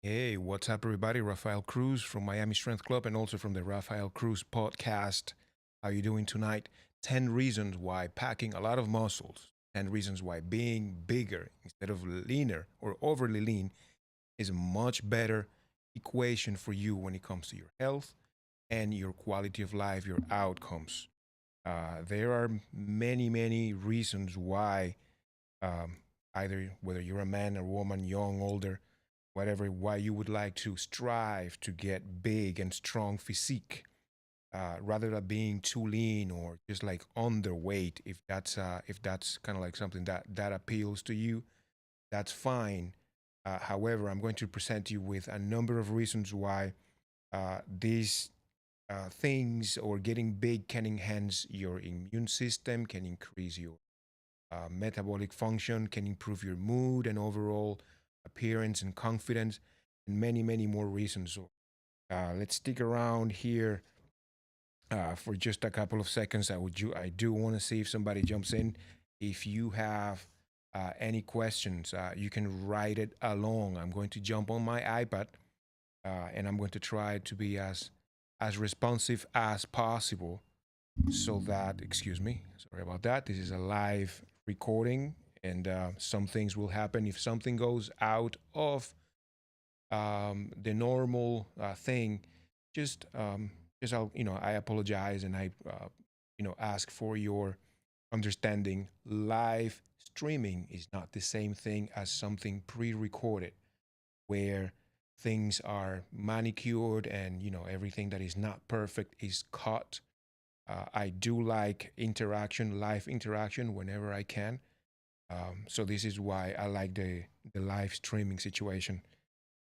Hey, what's up, everybody? Rafael Cruz from Miami Strength Club and also from the Rafael Cruz podcast. How you doing tonight? 10 reasons why packing a lot of muscles, 10 reasons why being bigger instead of leaner or overly lean is a much better equation for you when it comes to your health and your quality of life, your outcomes. There are many, many reasons why um, either whether you're a man or woman, young, older, whatever, why you would like to strive to get big and strong physique, rather than being too lean or just like underweight. If that's kind of like something that appeals to you, that's fine. However, I'm going to present you with a number of reasons why these things or getting big can enhance your immune system, can increase your metabolic function, can improve your mood and overall appearance and confidence, and many, many more reasons. So let's stick around here for just a couple of seconds. I do want to see if somebody jumps in. If you have any questions, you can write it along. I'm going to jump on my iPad and I'm going to try to be as responsive as possible so that, excuse me, sorry about that. This is a live recording, and some things will happen if something goes out of the normal thing. Just, just I apologize and I, ask for your understanding. Live streaming is not the same thing as something pre-recorded, where things are manicured and everything that is not perfect is cut. I do like interaction, live interaction, whenever I can. So this is why I like the live streaming situation.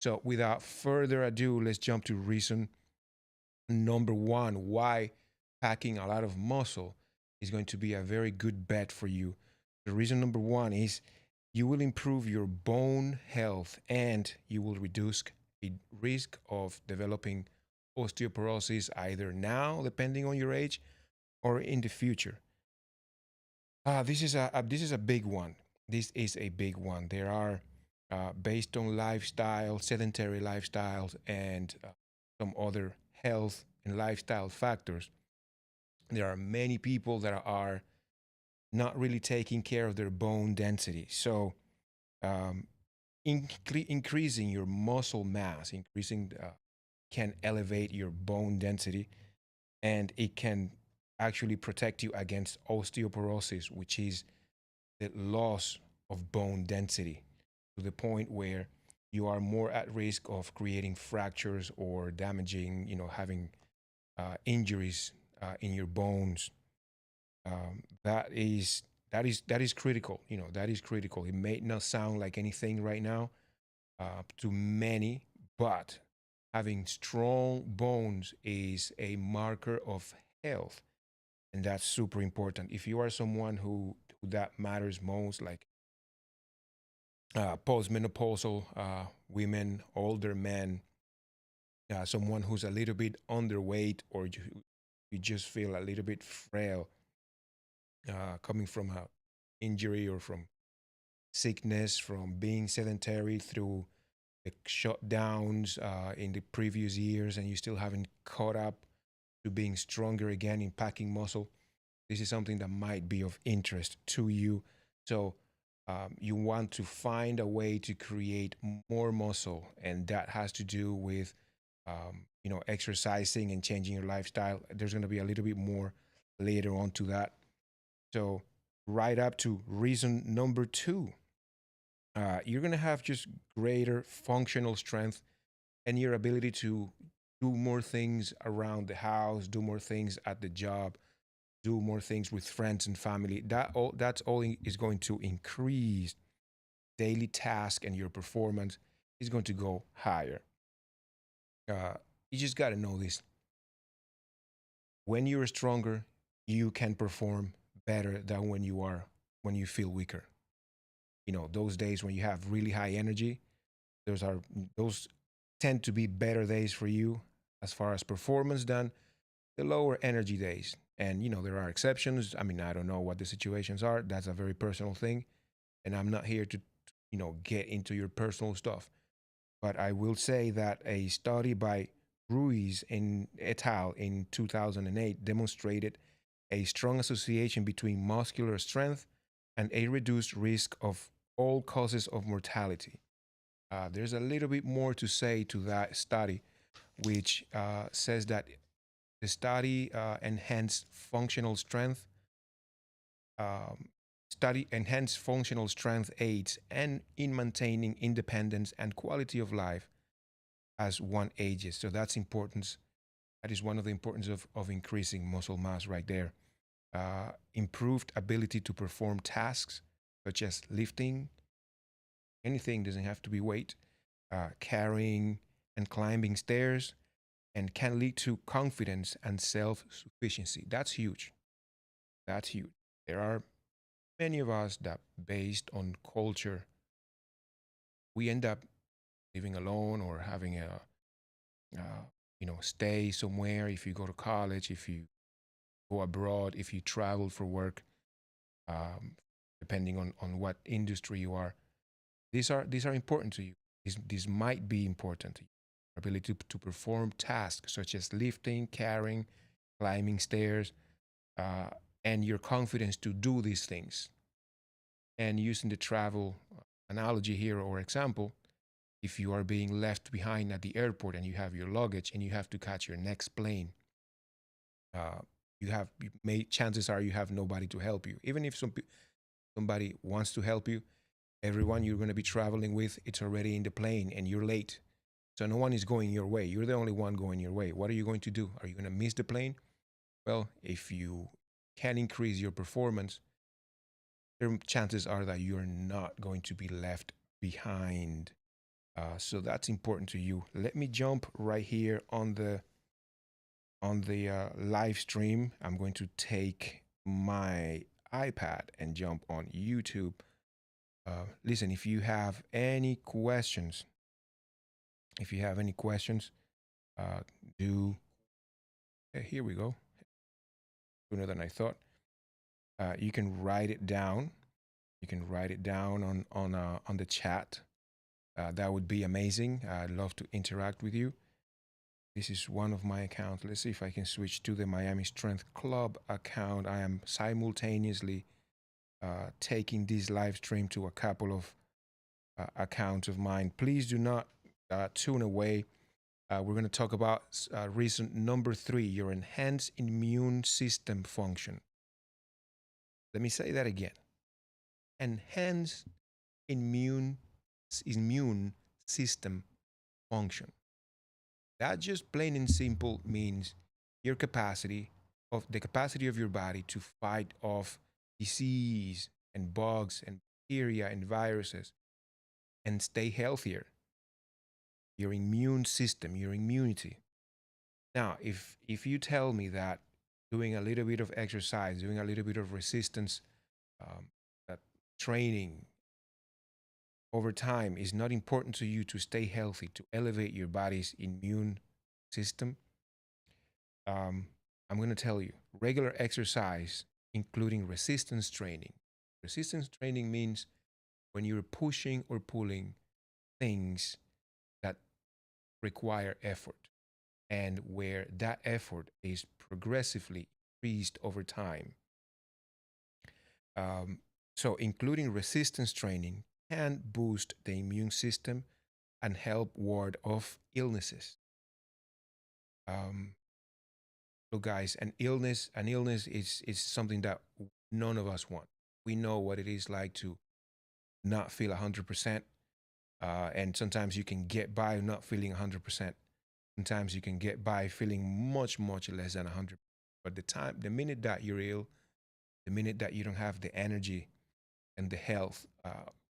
So without further ado, let's jump to reason number one why packing a lot of muscle is going to be a very good bet for you. The reason number one is you will improve your bone health and you will reduce the risk of developing osteoporosis either now, depending on your age, or in the future. This is a big one. This is a big one. There are based on lifestyle, sedentary lifestyles, and some other health and lifestyle factors. There are many people that are not really taking care of their bone density. So, um, increasing your muscle mass, increasing can elevate your bone density, and it can actually protect you against osteoporosis, which is the loss of bone density to the point where you are more at risk of creating fractures or damaging, having injuries in your bones. That is critical. That is critical. It may not sound like anything right now to many, but having strong bones is a marker of health, and that's super important. If you are someone who that matters most, like postmenopausal women, older men, someone who's a little bit underweight, or you just feel a little bit frail, coming from a injury or from sickness, from being sedentary through the shutdowns in the previous years, and you still haven't caught up to being stronger again in packing muscle. This is something that might be of interest to you. So you want to find a way to create more muscle, and that has to do with exercising and changing your lifestyle. There's going to be a little bit more later on to that. So right up to reason number two, you're going to have just greater functional strength and your ability to do more things around the house, do more things at the job, do more things with friends and family. That's all is going to increase daily task, and your performance is going to go higher. uh, you just got to know this: when you're stronger, you can perform better than when you feel weaker. Those days when you have really high energy, those tend to be better days for you as far as performance than the lower energy days. And there are exceptions. I mean, I don't know what the situations are. That's a very personal thing, and I'm not here to get into your personal stuff. But I will say that a study by Ruiz and et al. In 2008 demonstrated a strong association between muscular strength and a reduced risk of all causes of mortality. There's a little bit more to say to that study, which says that the study enhanced functional strength, um, study enhanced functional strength aids and in maintaining independence and quality of life as one ages. So that's importance. That is one of the importance of increasing muscle mass right there. Improved ability to perform tasks such as lifting, anything doesn't have to be weight, carrying and climbing stairs, and can lead to confidence and self sufficiency. That's huge. That's huge. There are many of us that, based on culture, we end up living alone or having a, stay somewhere. If you go to college, if you go abroad, if you travel for work, um, depending on what industry you are, these are important to you. These might be important to you. Ability to perform tasks such as lifting, carrying, climbing stairs, uh, and your confidence to do these things. And using the travel analogy here or example, if you are being left behind at the airport and you have your luggage and you have to catch your next plane, uh, you may chances are you have nobody to help you. Even if somebody wants to help you, everyone you're going to be traveling with, it's already in the plane and you're late. So no one is going your way. You're the only one going your way. What are you going to do? Are you going to miss the plane? Well, if you can increase your performance, chances are that you're not going to be left behind. So that's important to you. Let me jump right here on the live stream. I'm going to take my iPad and jump on YouTube. Listen, if you have any questions, do here we go. Sooner than I thought. You can write it down. You can write it down on the chat. That would be amazing. I'd love to interact with you. This is one of my accounts. Let's see if I can switch to the Miami Strength Club account. I am simultaneously taking this live stream to a couple of accounts of mine. Please do not tune away. We're going to talk about reason number 3, your enhanced immune system function. Let me say that again. Enhanced immune system function. That just plain and simple means your capacity of the capacity of your body to fight off disease and bugs and bacteria and viruses and stay healthier. Your immune system, your immunity. Now, if you tell me that doing a little bit of exercise, doing a little bit of resistance um, training over time is not important to you to stay healthy, to elevate your body's immune system, um, I'm going to tell you regular exercise, including resistance training. Resistance training means when you're pushing or pulling things that require effort and where that effort is progressively increased over time. Um, so, including resistance training can boost the immune system and help ward off illnesses. Um, so, guys, an illness is something that none of us want. We know what it is like to not feel 100%, and sometimes you can get by not feeling 100%. Sometimes you can get by feeling much, much less than 100. But the minute that you're ill, the minute that you don't have the energy and the health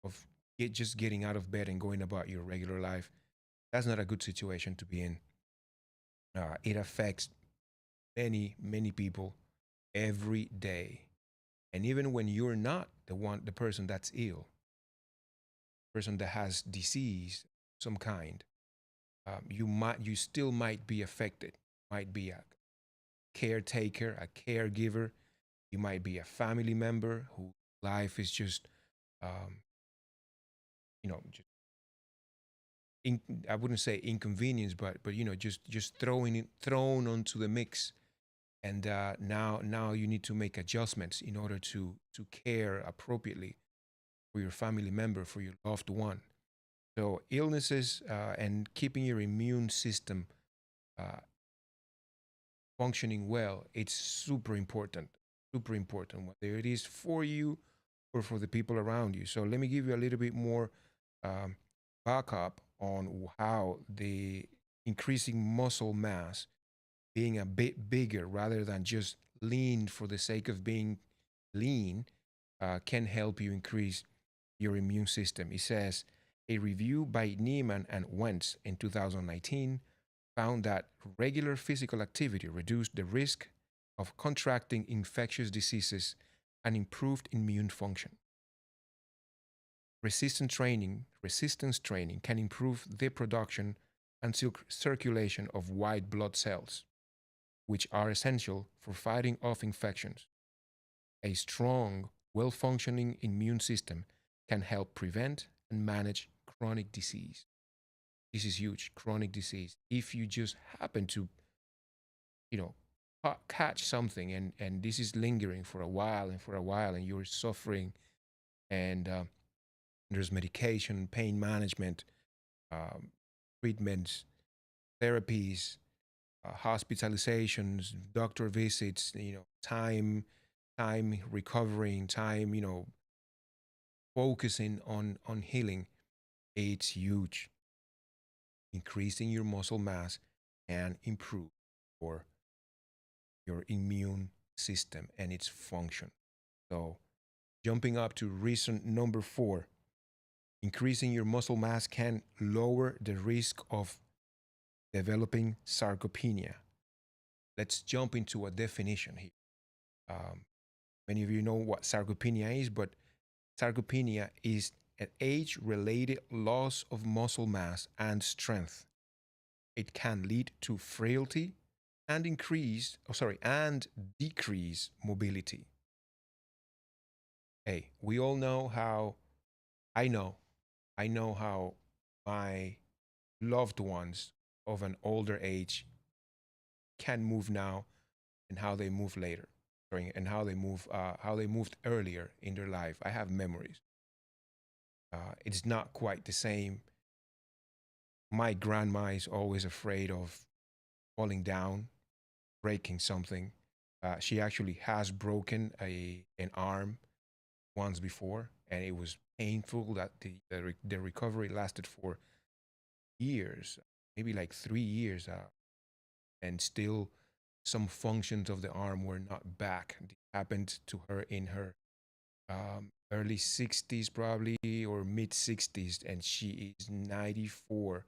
of just getting out of bed and going about your regular life, that's not a good situation to be in. It affects many, many people every day. And even when you're not the person that's ill, person that has disease some kind, you still might be affected. Might be a caretaker, a caregiver. You might be a family member whose life is just, um, just in, I wouldn't say inconvenience, but just throwing it thrown onto the mix. And now you need to make adjustments in order to care appropriately for your family member, for your loved one. So illnesses and keeping your immune system uh, functioning well, it's super important. Super important, whether it is for you or for the people around you. So let me give you a little bit more um, backup on how the increasing muscle mass, being a bit bigger rather than just lean for the sake of being lean, can help you increase your immune system. It says a review by Neiman and Wentz in 2019 found that regular physical activity reduced the risk of contracting infectious diseases and improved immune function. Resistance training can improve the production and circulation of white blood cells, which are essential for fighting off infections. A strong, well functioning immune system can help prevent and manage chronic disease. This is huge, chronic disease. If you just happen to, you know, catch something and this is lingering for a while and for a while and you're suffering and there's medication, pain management, um, treatments, therapies, hospitalizations, doctor visits, time recovering, time, focusing on healing. It's huge. Increasing your muscle mass can improve your your immune system and its function. So, jumping up to reason number 4, increasing your muscle mass can lower the risk of developing sarcopenia. Let's jump into a definition here. Um, Many of you know what sarcopenia is, but sarcopenia is an age related loss of muscle mass and strength. It can lead to frailty and and decrease mobility. Hey, we all know how I know I know how my loved ones of an older age can move now and how they move later, and how they moved earlier in their life. I have memories. It's not quite the same. My grandma is always afraid of falling down, breaking something. She actually has broken an arm once before, and it was painful. That the recovery lasted for years, maybe like 3 years, and still some functions of the arm were not back. It happened to her in her early 60s, probably, or mid 60s, and she is 94.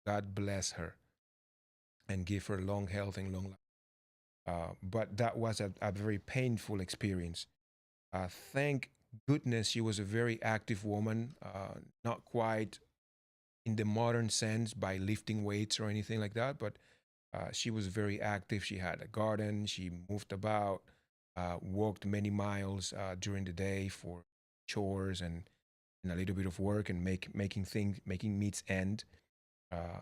God bless her and give her long health and long life. But that was a very painful experience. Thank goodness she was a very active woman, not quite in the modern sense by lifting weights or anything like that, but she was very active. She had a garden, she moved about, walked many miles during the day for chores and a little bit of work and making meats end. Uh,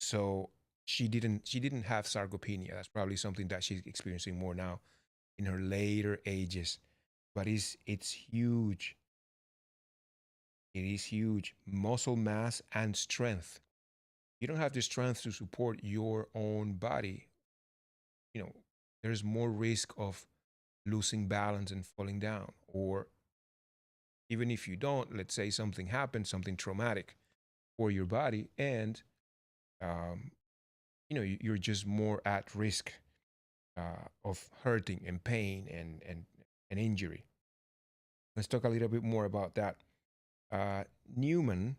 so she didn't have sarcopenia. That's probably something that she's experiencing more now in her later ages. But it's huge. It is huge. Muscle mass and strength. You don't have the strength to support your own body. You know, there's more risk of losing balance and falling down. Or even if you don't, let's say something happens, something traumatic for your body, and um, you're just more at risk of hurting and pain and injury. Let's talk a little bit more about that. Newman,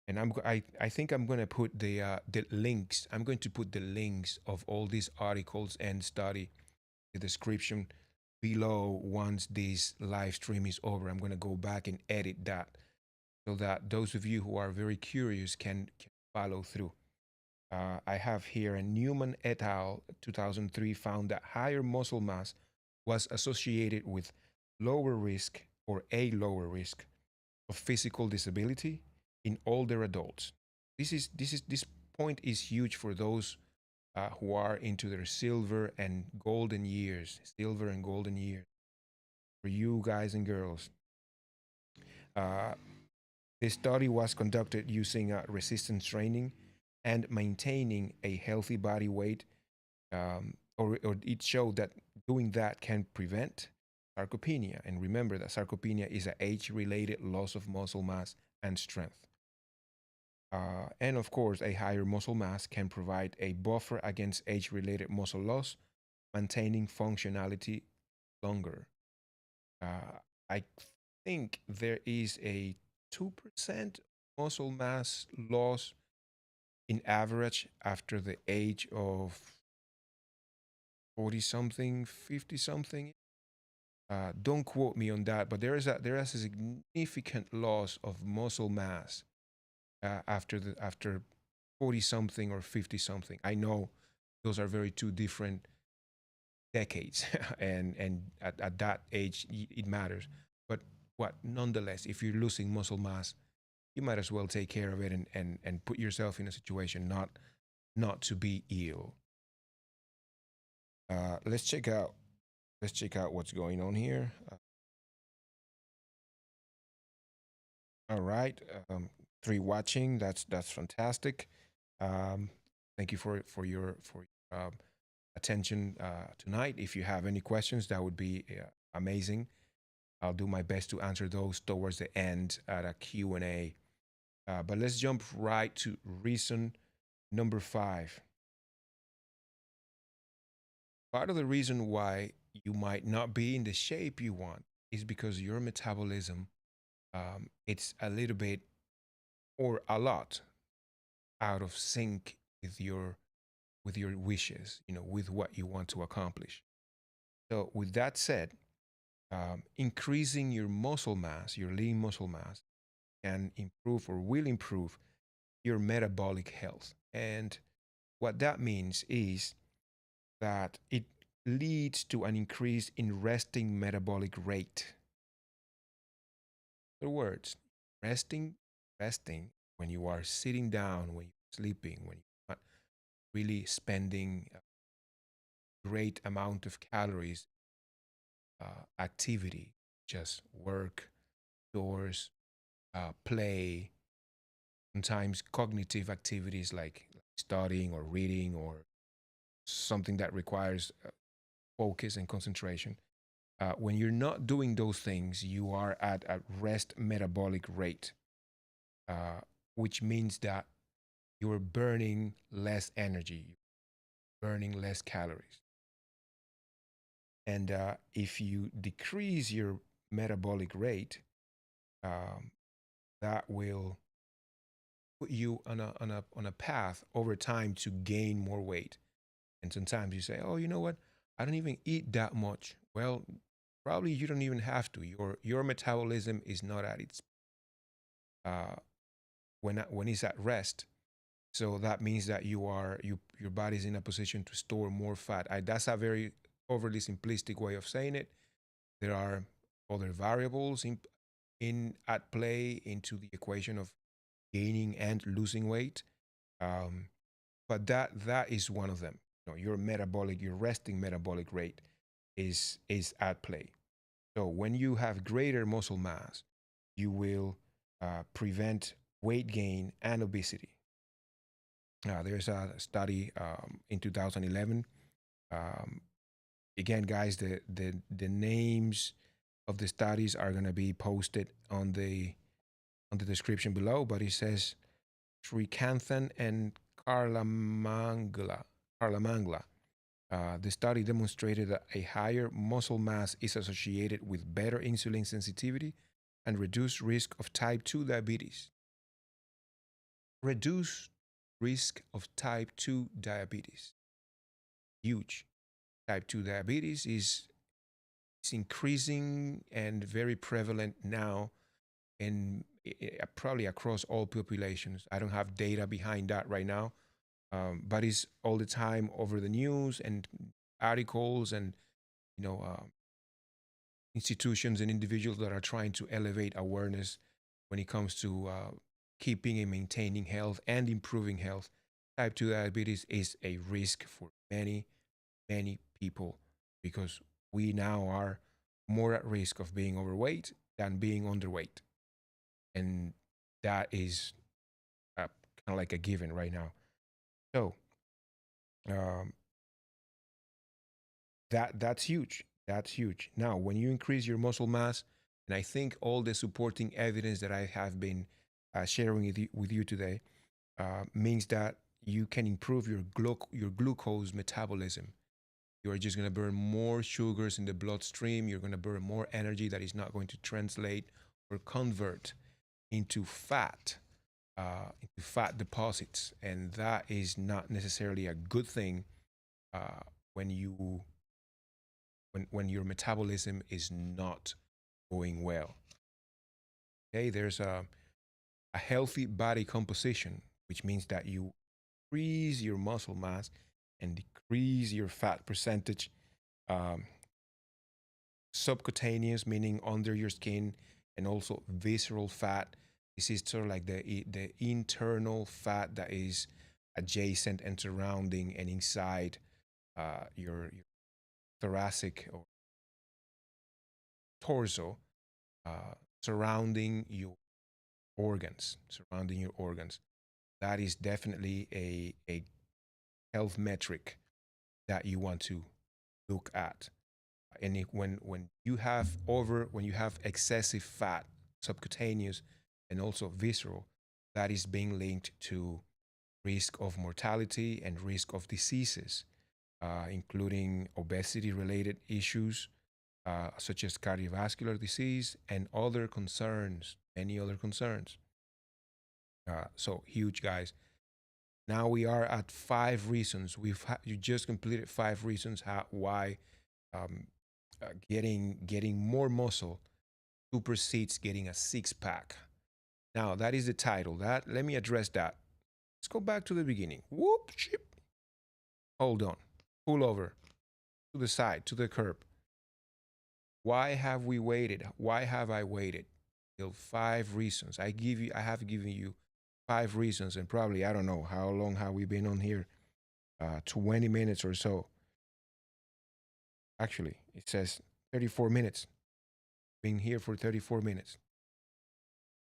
and I think I'm going to put the links. I'm going to put the links of all these articles and study, the description below once this live stream is over. I'm going to go back and edit that so that those of you who are very curious can follow through. I have here, and Newman et al. 2003 found that higher muscle mass was associated with lower risk or a lower risk of physical disability in older adults. This point is huge for those who are into their silver and golden years. For you guys and girls, uh, this study was conducted using resistance training and maintaining a healthy body weight, or it showed that doing that can prevent sarcopenia. And remember that sarcopenia is an age-related loss of muscle mass and strength. And of course, a higher muscle mass can provide a buffer against age-related muscle loss, maintaining functionality longer. I think there is a 2% muscle mass loss in average after the age of 40 something, 50 something. Don't quote me on that, but there is a significant loss of muscle mass after 40 something or 50 something. I know those are very two different decades, and at that age it matters. But what nonetheless, if you're losing muscle mass, you might as well take care of it and put yourself in a situation not to be ill. Uh, let's check out let's check out what's going on here. All right, three watching. That's fantastic. Um, Thank you for your attention tonight. If you have any questions, that would be amazing. I'll do my best to answer those towards the end at a Q&A. But let's jump right to reason number 5. Part of the reason why you might not be in the shape you want is because your metabolism, it's a little bit or a lot out of sync with your wishes, with what you want to accomplish. So with that said, increasing your muscle mass, your lean muscle mass, can improve or will improve your metabolic health. And what that means is that it leads to an increase in resting metabolic rate. In other words, resting, resting when you are sitting down, when you're sleeping, when you're not really spending a great amount of calories, activity, just work, doors, play, sometimes cognitive activities like studying or reading or something that requires focus and concentration. When you're not doing those things, you are at a rest metabolic rate, uh, which means that you're burning less energy, burning less calories. And if you decrease your metabolic rate, um, that will put you on a path over time to gain more weight. And sometimes you say, "Oh, you know what? I don't even eat that much." Well, probably you don't even have to. Your metabolism is not at its uh, when it's at rest. So that means that your body's in a position to store more fat. That's a very overly simplistic way of saying it. There are other variables in at play into the equation of gaining and losing weight. Um, but that is one of them. Your metabolic, your resting metabolic rate is at play. So when you have greater muscle mass, you will prevent weight gain and obesity. There's a study in 2011. Um, Again, guys, the names of the studies are going to be posted on the description below. But it says Srikanthan and Carla Mangla. The study demonstrated that a higher muscle mass is associated with better insulin sensitivity and reduced risk of type 2 diabetes. Reduced risk of type 2 diabetes. Huge. Type 2 diabetes is increasing and very prevalent now in probably across all populations. I don't have data behind that right now, but it's all the time over the news and articles and you know uh, institutions and individuals that are trying to elevate awareness when it comes to keeping and maintaining health and improving health. Type 2 diabetes is a risk for many, many people because we now are more at risk of being overweight than being underweight. And that is kind of like a given right now. So um, that's huge. That's huge. Now, when you increase your muscle mass, and I think all the supporting evidence that I have been sharing with you today means that you can improve your glucose metabolism. You are just going to burn more sugars in the bloodstream. You're going to burn more energy that is not going to translate or convert into fat deposits, and that is not necessarily a good thing uh, when you when your metabolism is not going well. Okay, there's a healthy body composition, which means that you increase your muscle mass and decrease your fat percentage. Um, Subcutaneous, meaning under your skin, and also visceral fat. This is sort of like the internal fat that is adjacent and surrounding and inside your thoracic or torso, surrounding your organs. That is definitely a health metric that you want to look at. And when you have excessive fat, subcutaneous and also visceral, that is being linked to risk of mortality and risk of diseases, including obesity related issues, such as cardiovascular disease and other concerns, many other concerns. So huge, guys. Now we are at 5 reasons. You just completed 5 reasons why um, getting more muscle supersedes getting a six pack. Now that is the title. That let me address that. Let's go back to the beginning. Whoop, chip. Hold on. Pull over to the side, to the curb. Why have we waited? Why have I waited? Till 5 reasons. I have given you 5 reasons, and probably I don't know how long have we been on here. 20 minutes or so. Actually, it says 34 minutes. Been here for 34 minutes.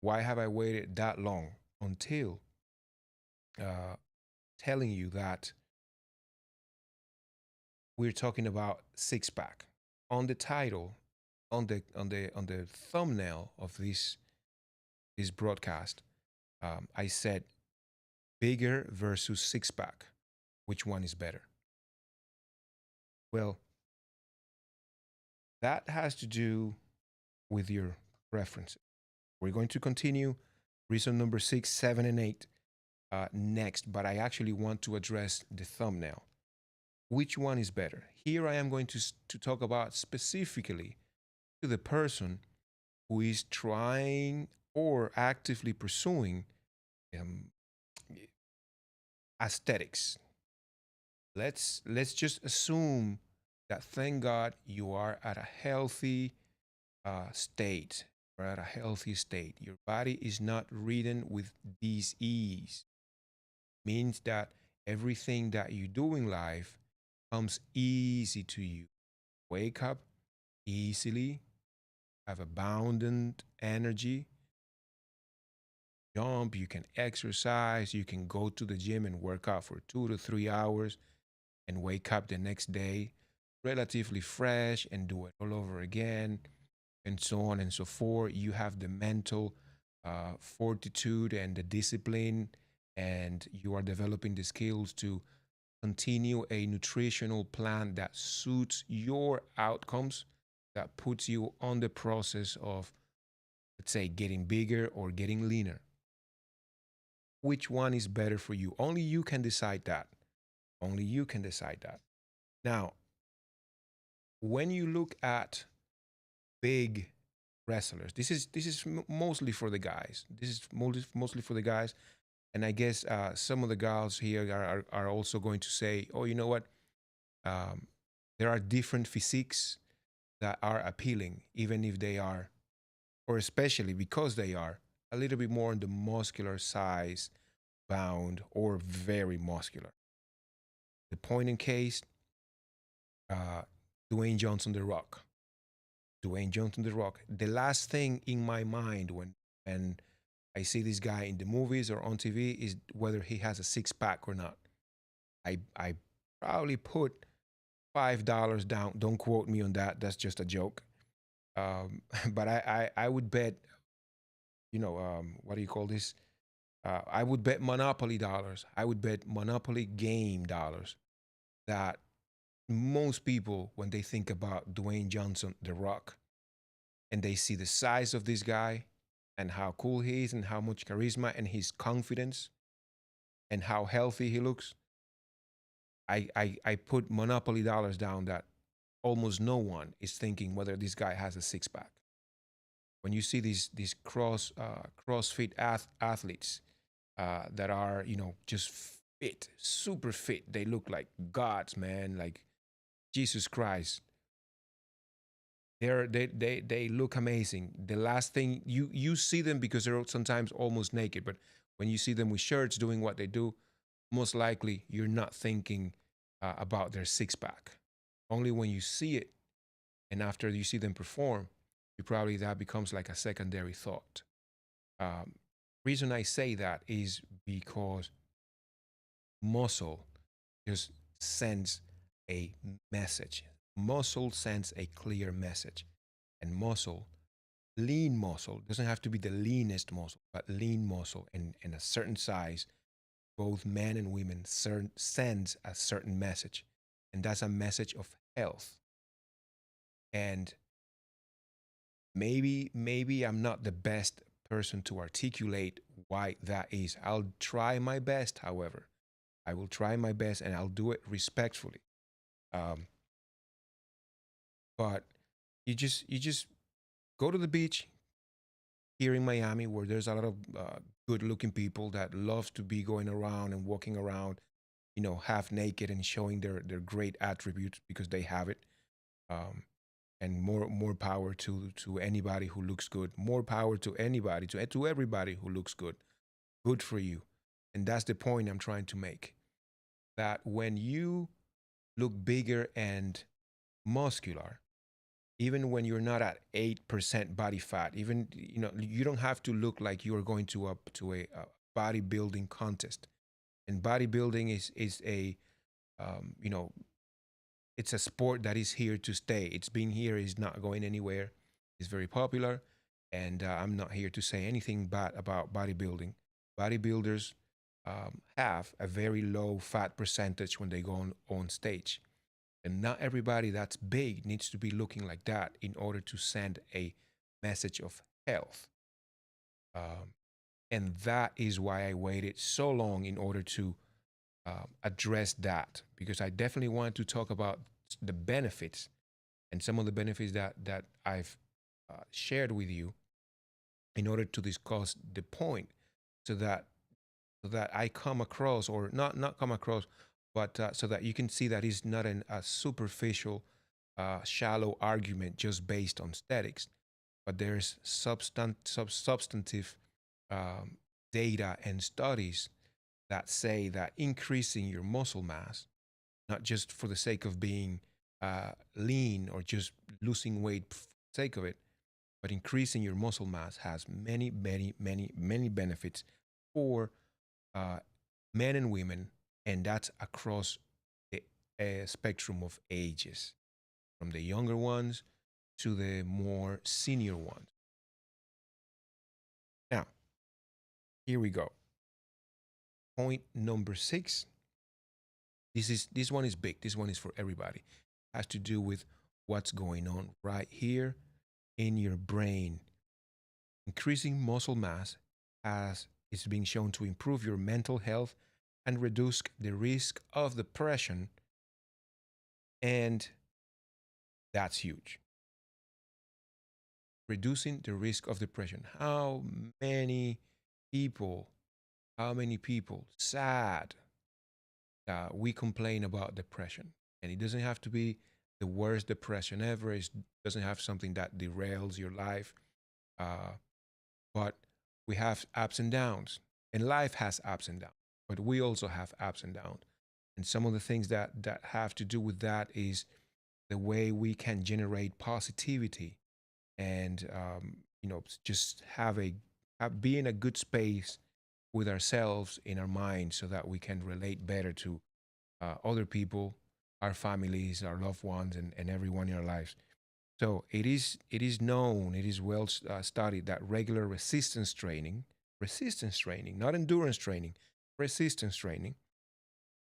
Why have I waited that long until uh, telling you that we're talking about six pack? On the title, on the thumbnail of this broadcast, I said bigger versus six pack. Which one is better? Well, that has to do with your preferences. We're going to continue reason number 6, 7, and 8 next, but I actually want to address the thumbnail. Which one is better? Here I am going to talk about specifically to the person who is trying or actively pursuing um, aesthetics. Let's just assume that, thank God, you are at a healthy state. Or at a healthy state. Your body is not ridden with disease. Means that everything that you do in life comes easy to you. Wake up easily, have abundant energy, jump, you can exercise, you can go to the gym and work out for 2 to 3 hours and wake up the next day relatively fresh and do it all over again, and so on and so forth. You have the mental fortitude and the discipline, and you are developing the skills to continue a nutritional plan that suits your outcomes, that puts you on the process of, let's say, getting bigger or getting leaner. Which one is better for you? Only you can decide that. Only you can decide that. Now, when you look at big wrestlers, this is mostly for the guys. This is mostly for the guys, and I guess some of the girls here are also going to say, "Oh, you know what? Um, there are different physiques that are appealing, even if they are, or especially because they are a little bit more on the muscular size bound or very muscular. The point in case, uh, Dwayne Johnson, The Rock. Dwayne Johnson, The Rock. The last thing in my mind when I see this guy in the movies or on TV is whether he has a six pack or not. I probably put $5 down. Don't quote me on that. That's just a joke. But I would bet, what do you call this? I would bet Monopoly dollars. I would bet Monopoly game dollars that most people, when they think about Dwayne Johnson, The Rock, and they see the size of this guy and how cool he is and how much charisma and his confidence and how healthy he looks, I put Monopoly dollars down that almost no one is thinking whether this guy has a six pack. When you see these CrossFit athletes that are just fit, super fit, they look like gods, man, like Jesus Christ. They look amazing. The last thing you see them because they're sometimes almost naked, but when you see them with shirts doing what they do, most likely you're not thinking about their six pack. Only when you see it and after you see them perform, you probably that becomes like a secondary thought. Um, Reason I say that is because muscle just sends a message. Muscle sends a clear message. And muscle, lean muscle, doesn't have to be the leanest muscle, but lean muscle and a certain size, both men and women sends a certain message. And that's a message of health. And maybe I'm not the best person to articulate why that is. I'll try my best, however. I will try my best and I'll do it respectfully. Um, but you just go to the beach here in Miami where there's a lot of good looking people that loves to be going around and walking around, half naked and showing their great attributes because they have it. Um, and more power to anybody who looks good. More power to anybody to everybody who looks good. Good for you. And that's the point I'm trying to make. That when you look bigger and muscular, even when you're not at 8% body fat, even you don't have to look like you are going to a bodybuilding contest. And bodybuilding is a um, you know it's a sport that is here to stay. It's been here, is not going anywhere. It's very popular, and I'm not here to say anything bad about bodybuilding. Bodybuilders have a very low fat percentage when they go on stage, and not everybody that's big needs to be looking like that in order to send a message of health. Um, and that is why I waited so long in order to address that because I definitely wanted to talk about the benefits and some of the benefits that I've shared with you in order to discuss the point so that I come across or not come across, but so that you can see that it's not a superficial, shallow argument just based on aesthetics, but there's substantive um, data and studies that say that increasing your muscle mass, not just for the sake of being lean or just losing weight for the sake of it, but increasing your muscle mass has many, many, many, many benefits for uh, men and women, and that's across the spectrum of ages, from the younger ones to the more senior ones. Now, here we go. Point number six. This one is big. This one is for everybody. It has to do with what's going on right here in your brain. Increasing muscle mass has is being shown to improve your mental health and reduce the risk of depression, and that's huge. Reducing the risk of depression. Many people, how many people, sad, we complain about depression. And it doesn't have to be the worst depression ever. It doesn't have something that derails your life. Uh, but We have ups and downs, and life has ups and downs, but we also have ups and downs. And some of the things that have to do with that is the way we can generate positivity and just be in a good space with ourselves in our mind so that we can relate better to other people, our families, our loved ones, and everyone in our lives. So it is known, it is well studied that regular resistance training, not endurance training, resistance training,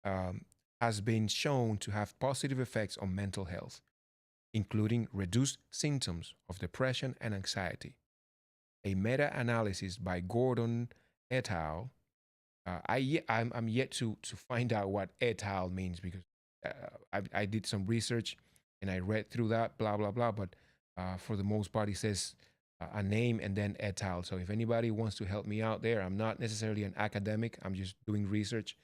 um, has been shown to have positive effects on mental health, including reduced symptoms of depression and anxiety. A meta-analysis by Gordon et al. I'm yet to find out what et al means because I did some research and I read through that blah blah blah. But for the most part, it says a name and then et al. So if anybody wants to help me out there, I'm not necessarily an academic. I'm just doing research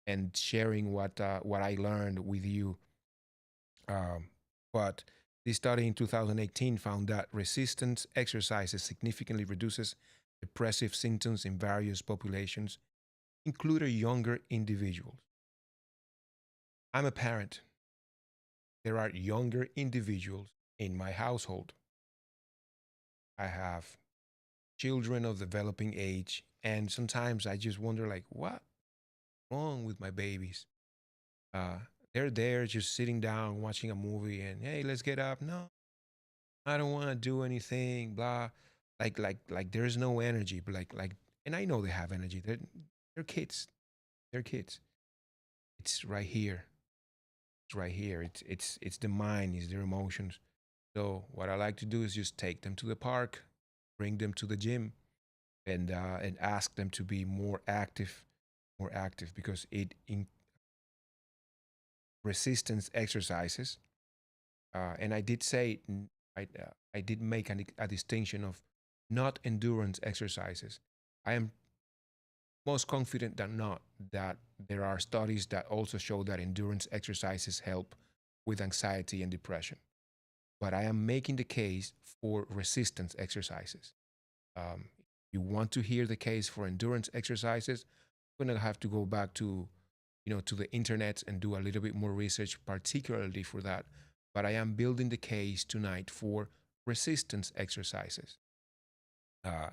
and sharing what I learned with you. But this study in 2018 found that resistance exercises significantly reduces depressive symptoms in various populations, including younger individuals. I'm a parent. There are younger individuals in my household. I have children of developing age, and sometimes I just wonder, like, what wrong with my babies? Uh, they're there just sitting down watching a movie, and hey, let's get up. No, I don't want to do anything. Blah, like there's no energy. But and I know they have energy. They're kids. They're kids. It's right here. It's right here. It's the mind. It's their emotions. So what I like to do is just take them to the park, bring them to the gym, and ask them to be more active because it in resistance exercises. And I did say I did make a distinction of not endurance exercises. I am most confident than not that there are studies that also show that endurance exercises help with anxiety and depression. But I am making the case for resistance exercises. You want to hear the case for endurance exercises, we're gonna have to go back to to the internet and do a little bit more research, particularly for that. But I am building the case tonight for resistance exercises,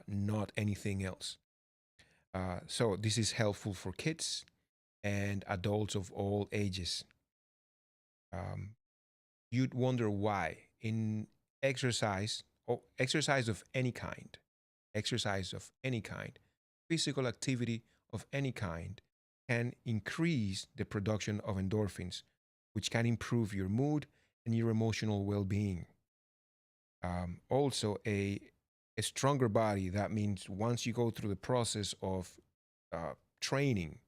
not anything else. So this is helpful for kids and adults of all ages. Um, you'd wonder why in exercise or exercise of any kind, exercise of any kind, physical activity of any kind can increase the production of endorphins, which can improve your mood and your emotional well-being. Also, a stronger body. That means once you go through the process of training,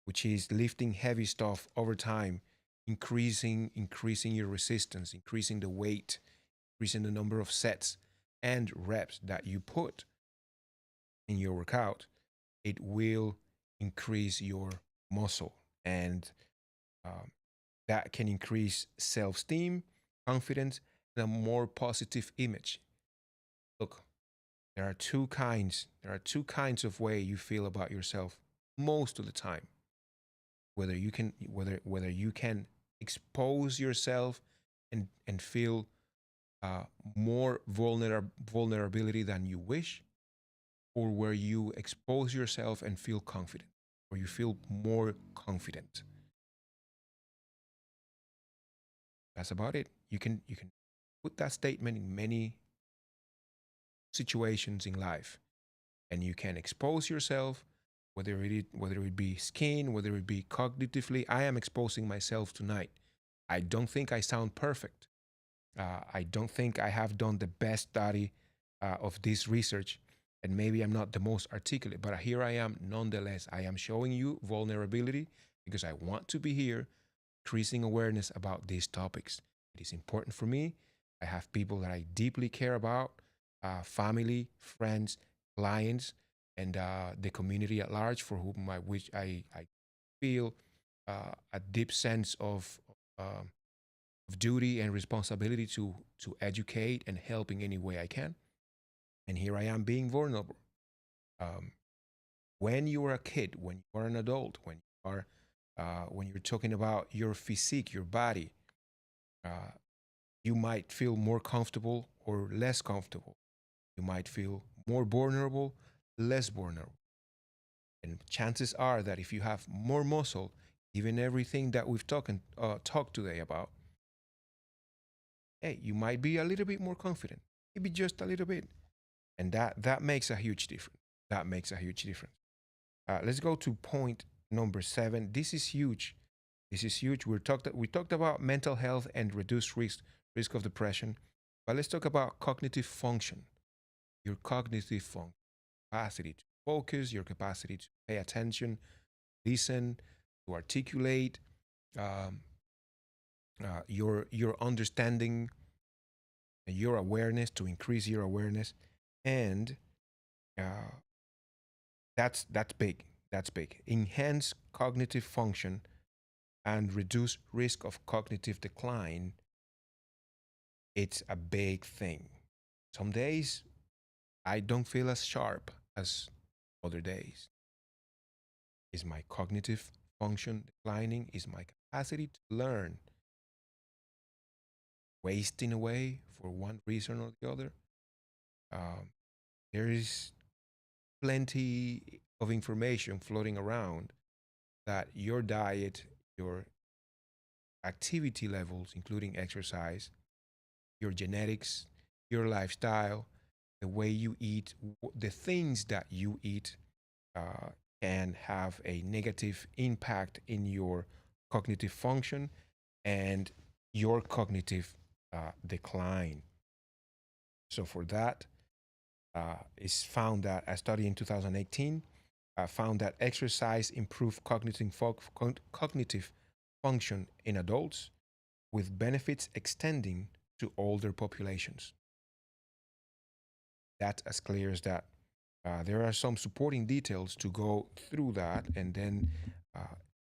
which is lifting heavy stuff over time, increasing your resistance, increasing the weight, increasing the number of sets and reps that you put in your workout, it will increase your muscle, and um, that can increase self-esteem, confidence, and a more positive image. Look, there are two kinds of way you feel about yourself most of the time. Whether you can expose yourself and feel uh, more vulnerability than you wish, or where you expose yourself and feel confident, or you feel more confident. That's about it. You can put that statement in many situations in life, and you can expose yourself, whether it be skin, whether it be cognitively. I am exposing myself tonight. I don't think I sound perfect. I don't think I have done the best study of this research, and maybe I'm not the most articulate, but here I am nonetheless. I am showing you vulnerability because I want to be here, increasing awareness about these topics. It is important for me. I have people that I deeply care about, family, friends, clients, and the community at large for whom I feel a deep sense of duty and responsibility to educate and help in any way I can. And here I am being vulnerable. Um, when you are a kid, when you are an adult, when you're talking about your physique, your body, uh, you might feel more comfortable or less comfortable. You might feel more vulnerable, less vulnerable. And chances are that if you have more muscle, even everything that we've talked today about, hey, you might be a little bit more confident, maybe just a little bit, and that makes a huge difference. That makes a huge difference. Let's go to point number 7. This is huge. This is huge. We talked about mental health and reduced risk of depression, but let's talk about cognitive function. Your cognitive function, capacity to focus, your capacity to pay attention, listen, to articulate, um, your understanding, your awareness, to increase your awareness, and uh, that's big. That's big. Enhance cognitive function and reduce risk of cognitive decline. It's a big thing. Some days I don't feel as sharp as other days. Is my cognitive function declining? Is my capacity to learn wasting away for one reason or the other? Um, there is plenty of information floating around that your diet, your activity levels, including exercise, your genetics, your lifestyle, the way you eat, the things that you eat uh, can have a negative impact in your cognitive function and your cognitive decline. So for that, it's found that a study in 2018 found that exercise improved cognitive function in adults, with benefits extending to older populations. That's as clear as that. There are some supporting details to go through that, and then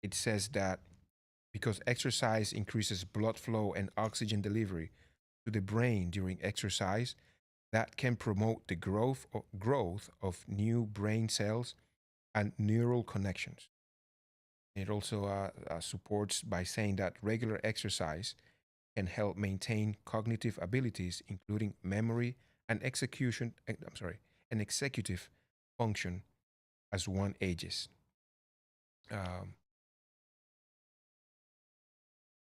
it says that because exercise increases blood flow and oxygen delivery to the brain during exercise, that can promote the growth of new brain cells and neural connections. It also supports by saying that regular exercise can help maintain cognitive abilities, including memory and and executive function as one ages. Um,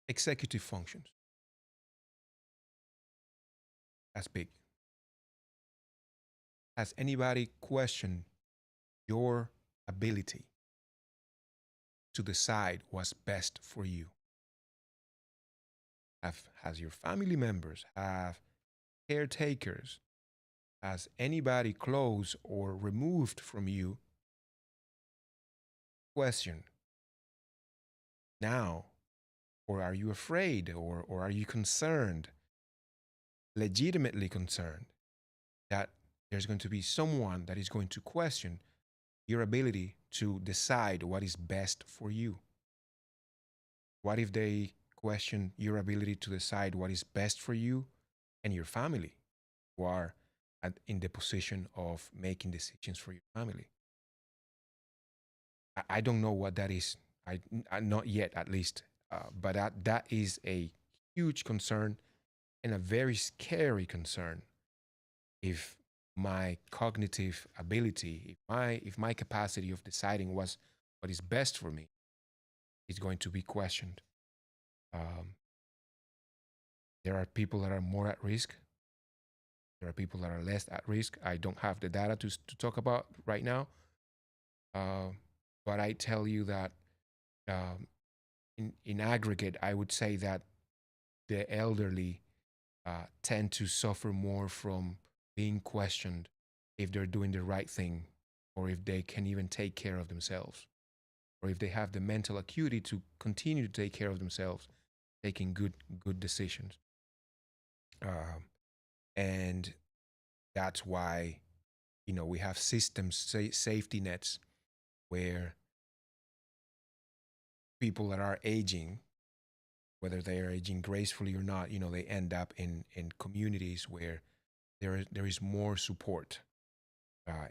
Executive functions, that's big. Has anybody questioned your ability to decide what's best for you? Has your family members, have caretakers, has anybody close or removed from you questioned now? Or are you afraid, or are you concerned, legitimately concerned, that there's going to be someone that is going to question your ability to decide what is best for you? What if they question your ability to decide what is best for you and your family, who are in the position of making decisions for your family? I don't know what that is. Not yet, at least. But that is a huge concern and a very scary concern. If my cognitive ability, if my capacity of deciding what is best for me is going to be questioned. Um, there are people that are more at risk. There are people that are less at risk. I don't have the data to talk about right now. Uh, but I tell you that um, in aggregate, I would say that the elderly tend to suffer more from being questioned if they're doing the right thing, or if they can even take care of themselves, or if they have the mental acuity to continue to take care of themselves, taking good decisions. Um, and that's why we have systems, safety nets, where people that are aging, whether they are aging gracefully or not, they end up in communities where there is more support,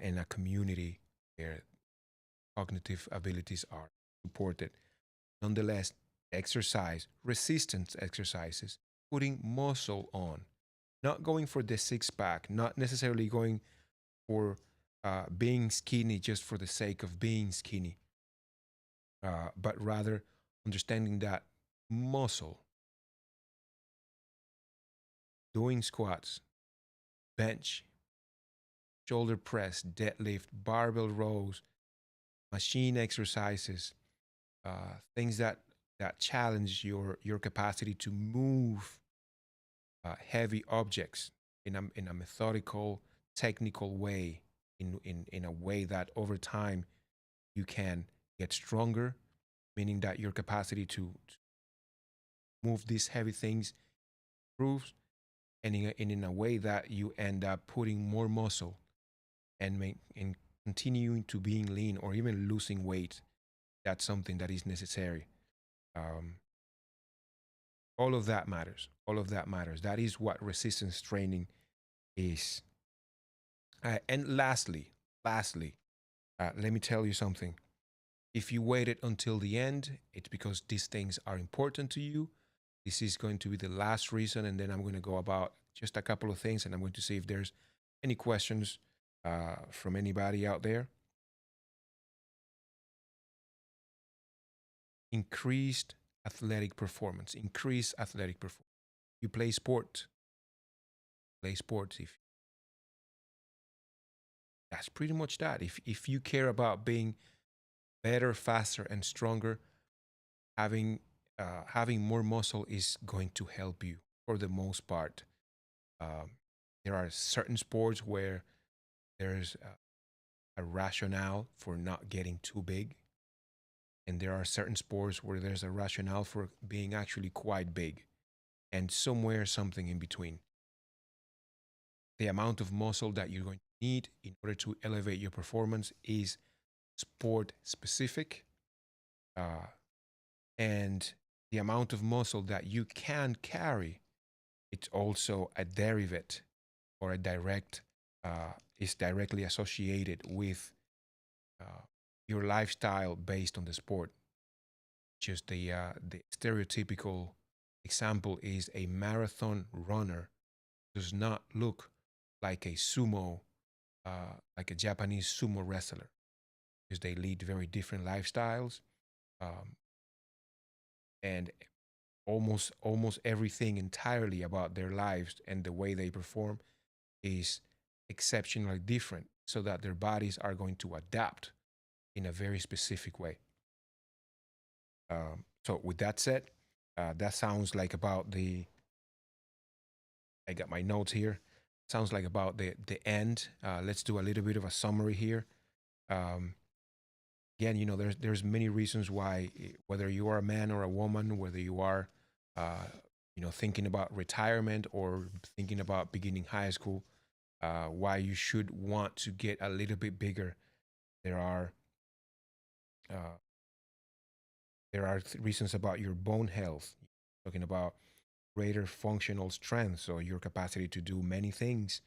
in a community their cognitive abilities are supported. Nonetheless, exercise, resistance exercises, putting muscle on, not going for the six pack, not necessarily going for being skinny just for the sake of being skinny, but rather understanding that muscle, doing squats, bench, shoulder press, deadlift, barbell rows, machine exercises, things that challenge your capacity to move heavy objects in a methodical, technical way, in a way that over time you can get stronger, meaning that your capacity to move these heavy things improves, and in a way that you end up putting more muscle and continuing to being lean or even losing weight. That's something that is necessary. Um, all of that matters. All of that matters. That is what resistance training is. And lastly, let me tell you something. If you waited until the end, it's because these things are important to you. This is going to be the last reason, and then I'm going to go about just a couple of things, and I'm going to see if there's any questions from anybody out there. Increased athletic performance. Increased athletic performance. You play sport. Play sports. If that's pretty much that. If you care about being better, faster, and stronger, having having more muscle is going to help you for the most part. Um, there are certain sports where there's a rationale for not getting too big, and there are certain sports where there's a rationale for being actually quite big, and somewhere something in between. The amount of muscle that you're going to need in order to elevate your performance is sport specific, uh, and the amount of muscle that you can carry, it's also a derivative or a direct is directly associated with uh, your lifestyle based on the sport. Just the stereotypical example is a marathon runner does not look like a sumo, like a Japanese sumo wrestler, because they lead very different lifestyles, um, and almost everything entirely about their lives and the way they perform is exceptionally different, so that their bodies are going to adapt in a very specific way. So with that said, that sounds like about the. I got my notes here. Sounds like about the end. Let's do a little bit of a summary here. Um, Again, there's many reasons why, whether you are a man or a woman, whether you are, uh, thinking about retirement or thinking about beginning high school, why you should want to get a little bit bigger. There are uh, reasons about your bone health, talking about greater functional strength, so your capacity to do many things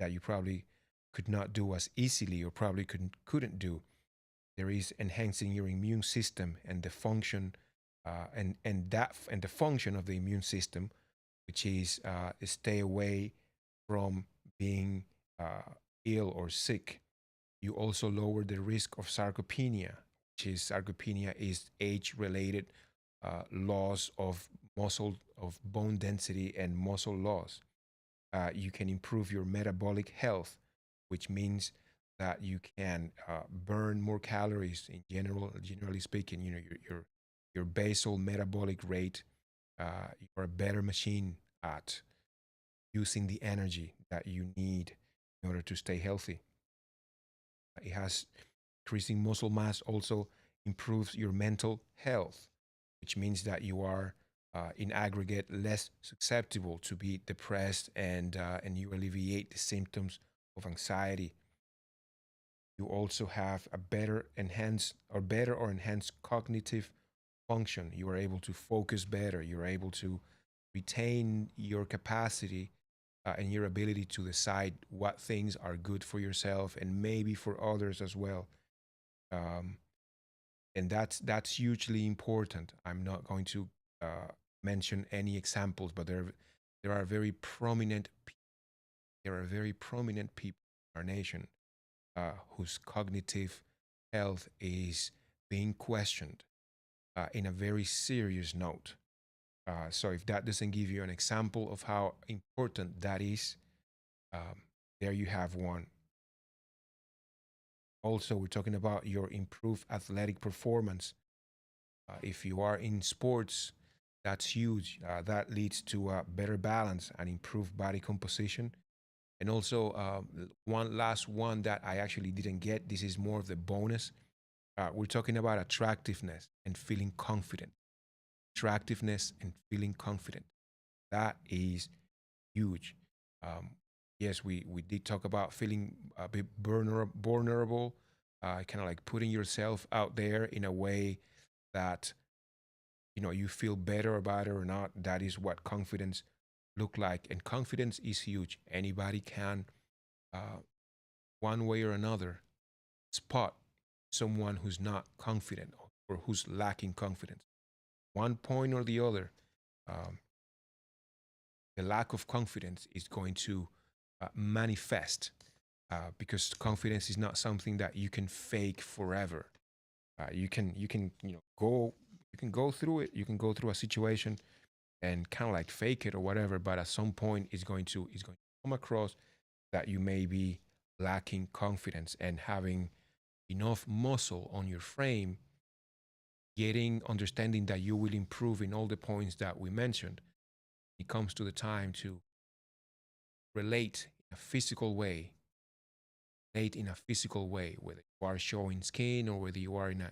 that you probably could not do as easily or probably couldn't do. There is enhancing your immune system and the function, and the function of the immune system, which is stay away from being uh, ill or sick. You also lower the risk of sarcopenia, which is sarcopenia is age-related loss of muscle, of bone density and muscle loss. You can improve your metabolic health, which means that you can burn more calories in general. Generally speaking, your basal metabolic rate. You're a better machine at using the energy that you need in order to stay healthy. It has increasing muscle mass also improves your mental health, which means that you are in aggregate less susceptible to be depressed, and you alleviate the symptoms of anxiety. You also have a better or enhanced cognitive function. You are able to focus better. You're able to retain your capacity and your ability to decide what things are good for yourself and maybe for others as well. um, and that's hugely important. I'm not going to mention any examples, but there are very prominent there are very prominent people in our nation whose cognitive health is being questioned in a very serious note. So if that doesn't give you an example of how important that is, um, there you have one. Also, we're talking about your improved athletic performance. If you are in sports, that's huge. That leads to better balance and improved body composition. And also, one last one that I actually didn't get. This is more of the bonus. We're talking about attractiveness and feeling confident. Attractiveness and feeling confident. That is huge. Um, yes, we did talk about feeling a bit vulnerable, kind of like putting yourself out there in a way that you feel better about it or not. That is what confidence look like, and confidence is huge. Anybody can, uh, one way or another, spot someone who's not confident or who's lacking confidence. One point or the other, um, the lack of confidence is going to manifest because confidence is not something that you can fake forever. You can go through it. You can go through a situation and kind of like fake it or whatever, but at some point it's going to come across that you may be lacking confidence, and having enough muscle on your frame, getting understanding that you will improve in all the points that we mentioned. It comes to the time to relate in a physical way, relate in a physical way, whether you are showing skin or whether you are in a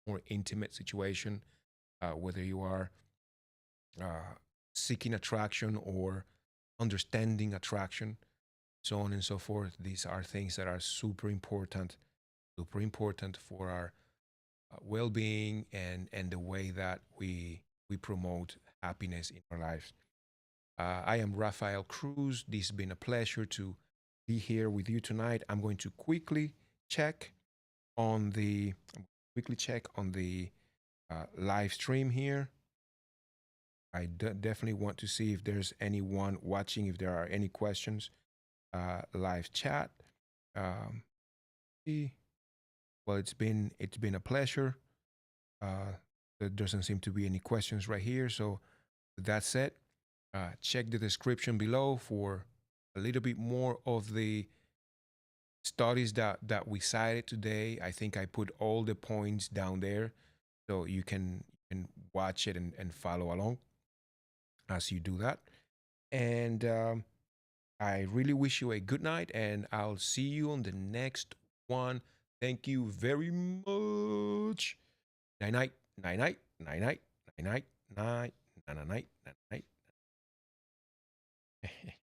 more intimate situation, whether you are uh, seeking attraction or understanding attraction, so on and so forth. These are things that are super important for our well-being and the way that we promote happiness in our lives. I am Rafael Cruz. This has been a pleasure to be here with you tonight. I'm going to check on the quickly check on the live stream here. Definitely want to see if there's anyone watching, if there are any questions. Live chat. Um, well, it's been a pleasure. Uh, there doesn't seem to be any questions right here. So with that said, check the description below for a little bit more of the studies that we cited today. I think I put all the points down there, so you can watch it and follow along as you do that. And I really wish you a good night, and I'll see you on the next one. Thank you very much. Night night, night night, night night, night night, night night, night night, night night.